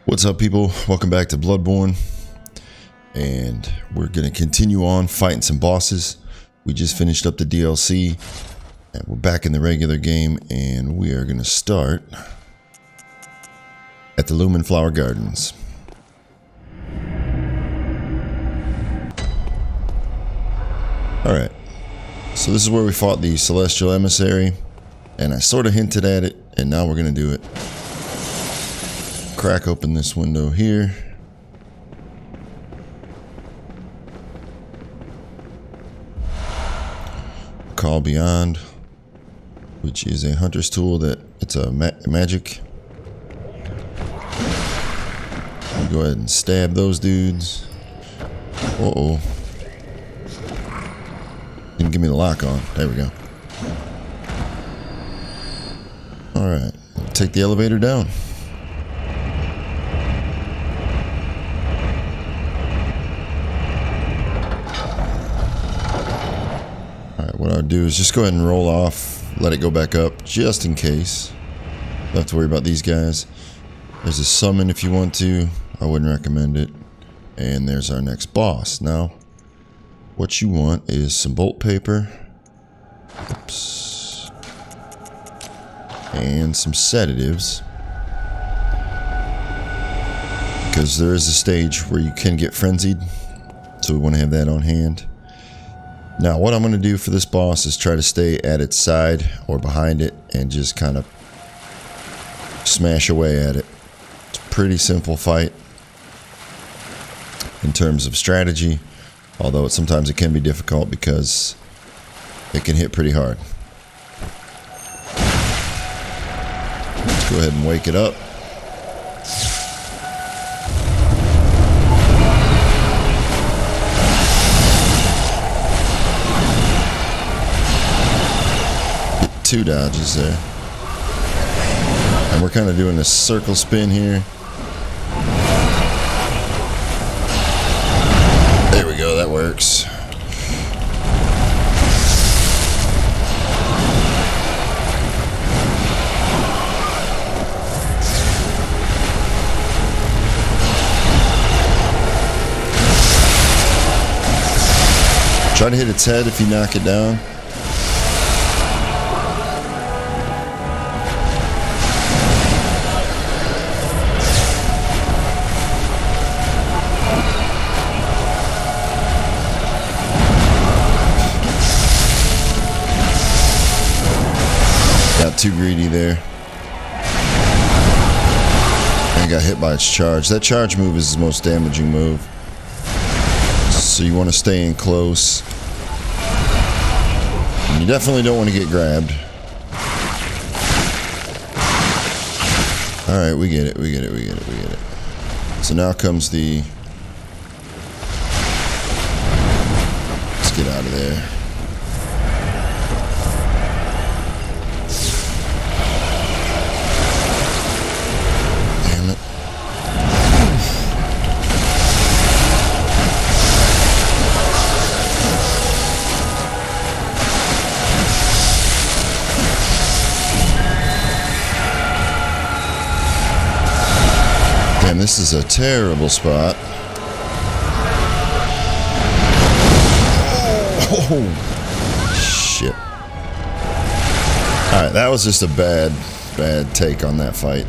What's up, people? Welcome back to Bloodborne, and we're gonna continue on fighting some bosses. We just finished up the DLC and we're back in the regular game, and we are gonna start at the Lumen Flower Gardens. Alright, so this is where we fought the Celestial Emissary, and I sort of hinted at it, and now we're gonna do it. Crack open this window here. Call Beyond, which is a hunter's tool that it's a magic. Go ahead and stab those dudes. Uh-oh. Didn't give me the lock on. There we go. Alright, take the elevator down. What I'll do is just go ahead and roll off, let it go back up, just in case. Don't have to worry about these guys. There's a summon if you want to. I wouldn't recommend it. And there's our next boss. Now, what you want is some bolt paper. Oops. And some sedatives. Because there is a stage where you can get frenzied. So we want to have that on hand. Now, what I'm going to do for this boss is try to stay at its side or behind it and just kind of smash away at it. It's a pretty simple fight in terms of strategy, although sometimes it can be difficult because it can hit pretty hard. Let's go ahead and wake it up. Two dodges there, and we're kind of doing a circle spin here. There we go, that works. Try to hit its head if you knock it down. Got too greedy there. And got hit by its charge. That charge move is the most damaging move. So you want to stay in close. And you definitely don't want to get grabbed. Alright, we get it, we get it, we get it, we get it. So now comes the... Let's get out of there. Damn, this is a terrible spot. Oh, shit. Alright, that was just a bad take on that fight.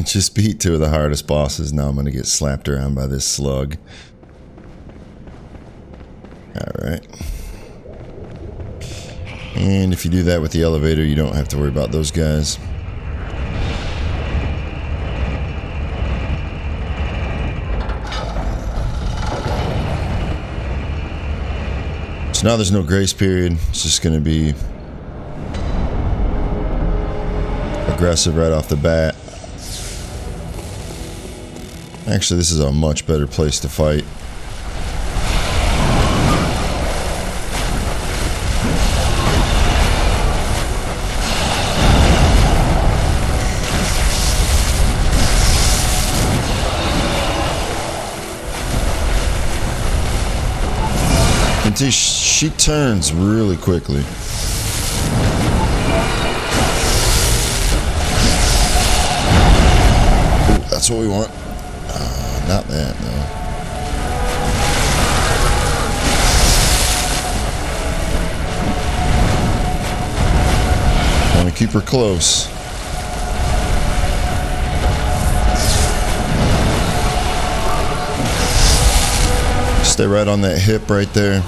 Just beat two of the hardest bosses. Now I'm going to get slapped around by this slug. Alright. And if you do that with the elevator, you don't have to worry about those guys. So now there's no grace period. It's just going to be aggressive right off the bat. Actually, this is a much better place to fight. she turns really quickly. Ooh, that's what we want. Not that, no. Want to keep her close. Stay right on that hip right there.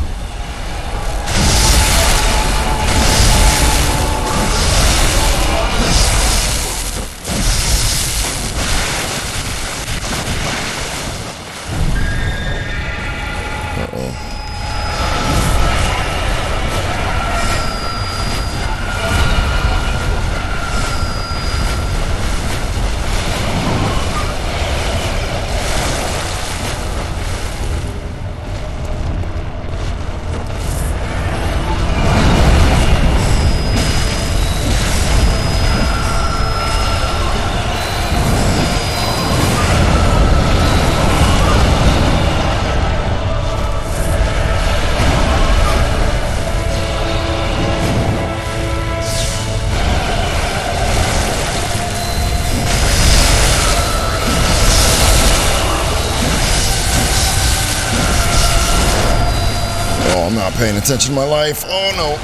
I'm not paying attention to my life. Oh no.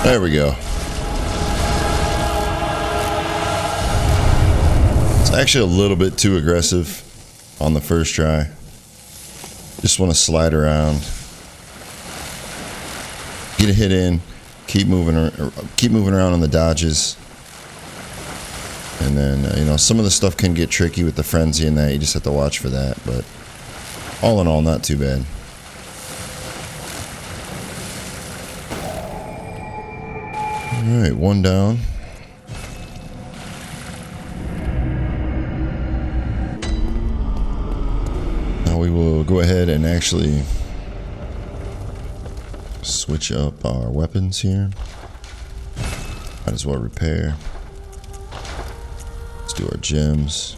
There we go. It's actually a little bit too aggressive on the first try. Just want to slide around, get a hit in, keep moving around on the dodges, and then you know, some of the stuff can get tricky with the frenzy and that. You just have to watch for that. But all in all, not too bad. All right, one down. We will go ahead and actually switch up our weapons here. Might as well repair. Let's do our gems.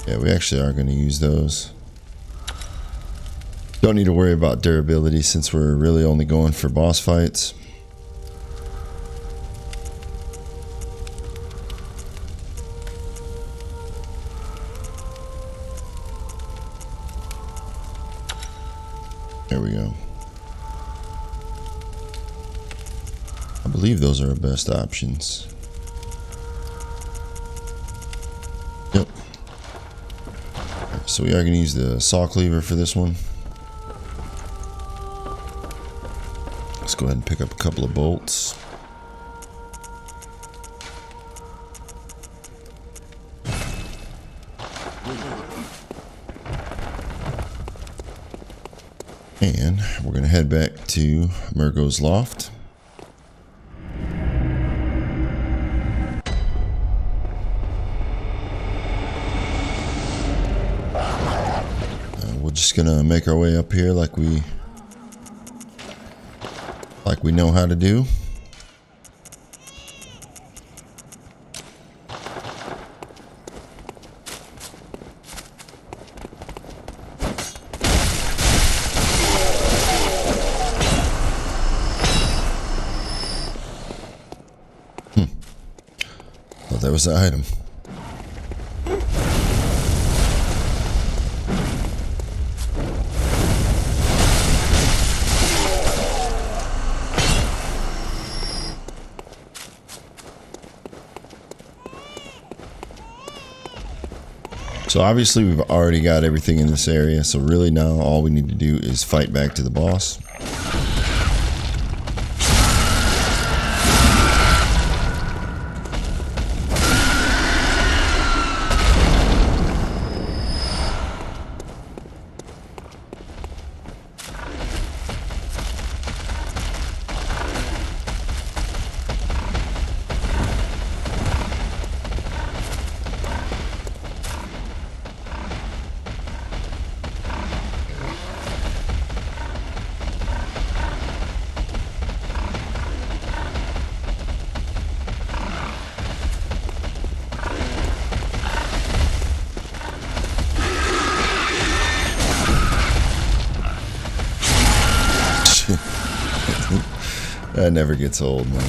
Yeah, we actually are going to use those. Don't need to worry about durability since we're really only going for boss fights. There we go. I believe those are our best options. Yep. So we are going to use the saw cleaver for this one. Let's go ahead and pick up a couple of bolts. And we're going to head back to Mergo's loft. We're just going to make our way up here like we know how to do. Thought that was the item. So obviously we've already got everything in this area, so really now all we need to do is fight back to the boss. That never gets old, man.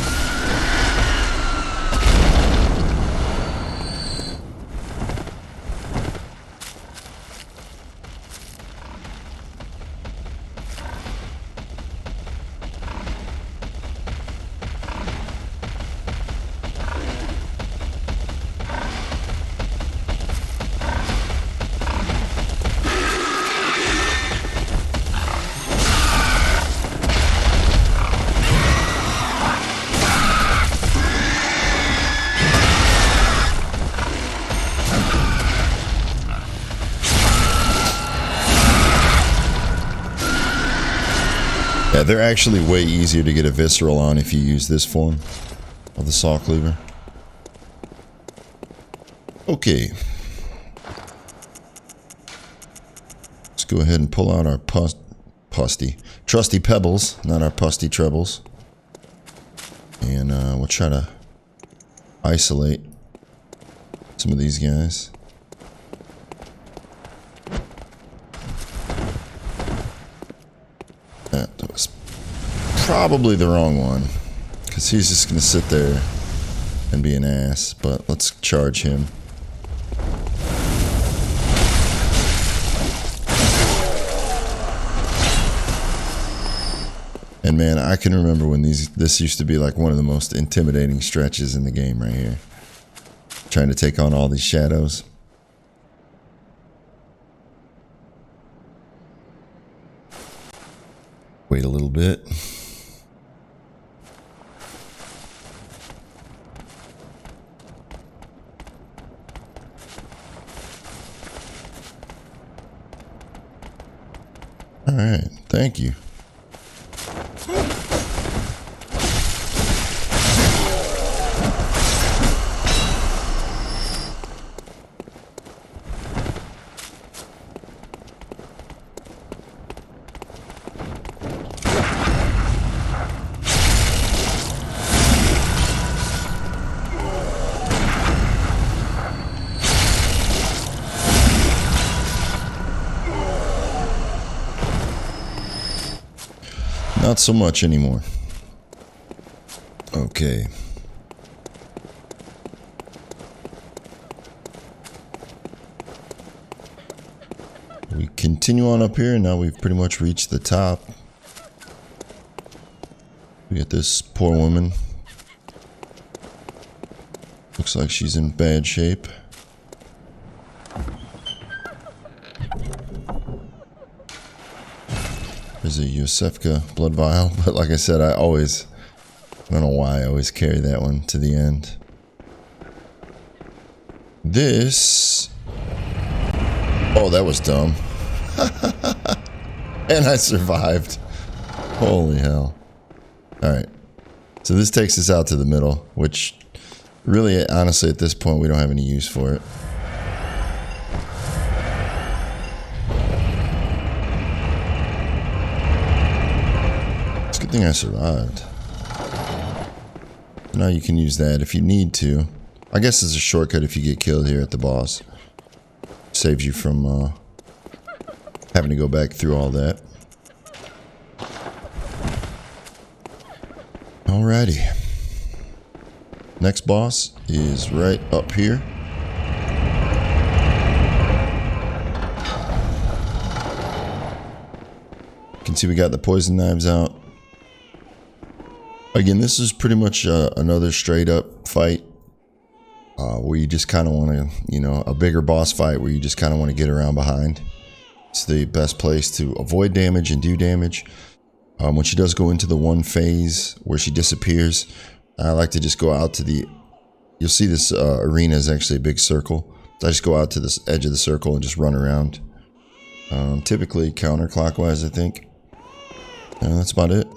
Yeah, they're actually way easier to get a visceral on if you use this form of the saw cleaver. Okay. Let's go ahead and pull out our trusty pebbles, not our pusty trebles. And we'll try to isolate some of these guys. That was probably the wrong one, because he's just going to sit there and be an ass, but let's charge him. And man, I can remember when this used to be like one of the most intimidating stretches in the game right here. Trying to take on all these shadows. Wait a little bit. All right, thank you. Not so much anymore. Okay. We continue on up here, and now we've pretty much reached the top. We got this poor woman. Looks like she's in bad shape. There's a Yosefka blood vial, but like I said, I don't know why I always carry that one to the end. This... Oh, that was dumb. And I survived. Holy hell. Alright. So this takes us out to the middle, which really, honestly, at this point, we don't have any use for it. Good thing I survived. Now you can use that if you need to. I guess it's a shortcut if you get killed here at the boss. Saves you from having to go back through all that. Alrighty. Next boss is right up here. You can see we got the poison knives out. Again, this is pretty much another straight up fight where you just kind of want to, you know, a bigger boss fight where you just kind of want to get around behind. It's the best place to avoid damage and do damage. When she does go into the one phase where she disappears, I like to just go out to the, you'll see this arena is actually a big circle. So I just go out to this edge of the circle and just run around. Typically counterclockwise, I think. And that's about it.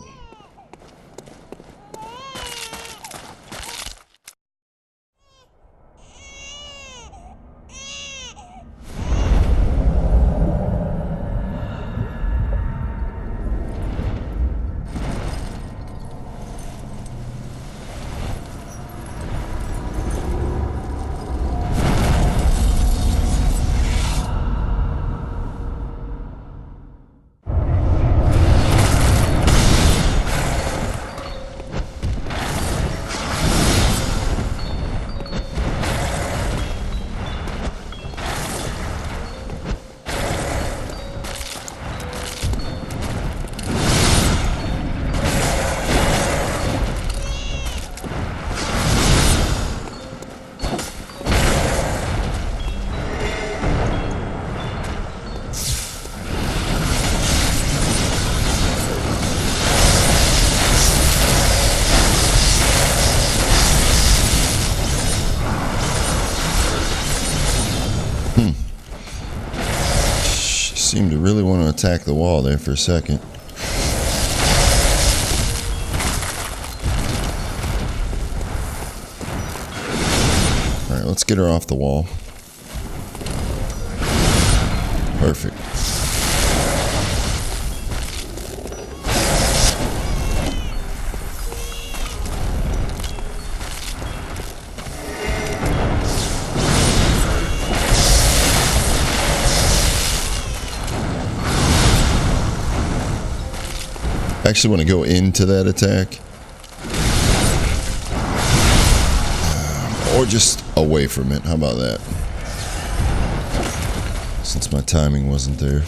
attack the wall there for a second. Alright, let's get her off the wall. Perfect. I actually want to go into that attack. Or just away from it. How about that? Since my timing wasn't there.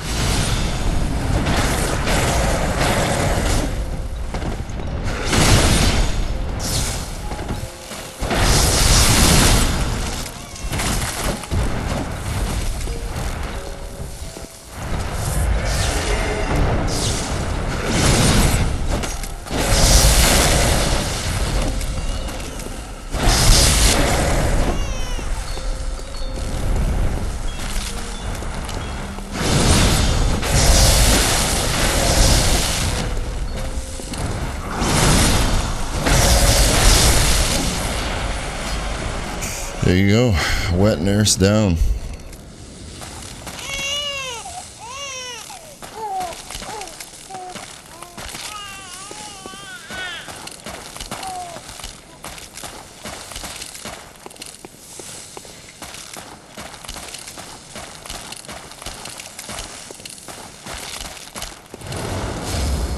There you go. Wet nurse down.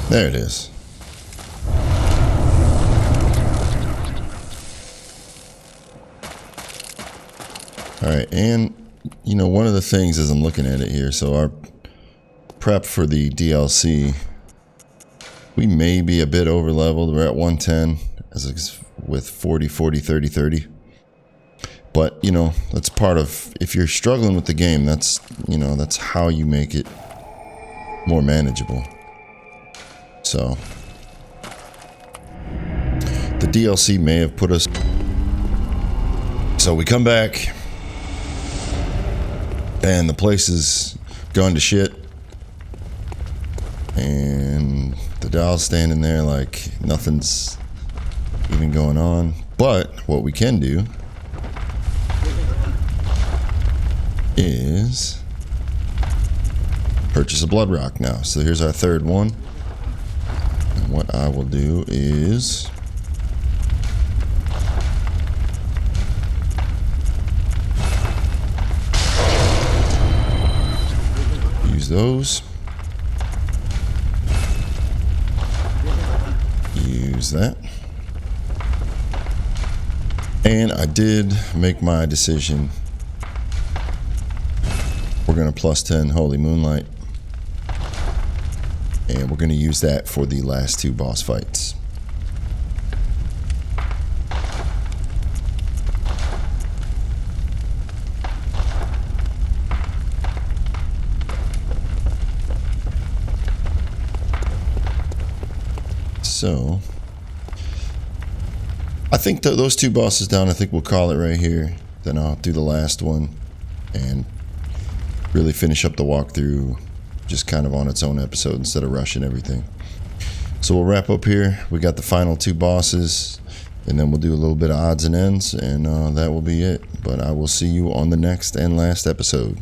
There it is. Alright, and you know, one of the things as I'm looking at it here, so our prep for the DLC, we may be a bit over leveled. We're at 110 as with 40, 40, 30, 30. But, you know, that's part of, if you're struggling with the game, that's, you know, that's how you make it more manageable. So, the DLC may have put us... So we come back, and the place is gone to shit, and the doll's standing there like nothing's even going on. But what we can do is purchase a blood rock now. So here's our third one, and what I will do is those. Use that. And I did make my decision. We're going to plus 10 Holy Moonlight. And we're going to use that for the last two boss fights. So, I think those two bosses down, I think we'll call it right here. Then I'll do the last one and really finish up the walkthrough just kind of on its own episode instead of rushing everything. So we'll wrap up here. We got the final two bosses, and then we'll do a little bit of odds and ends, and that will be it. But I will see you on the next and last episode.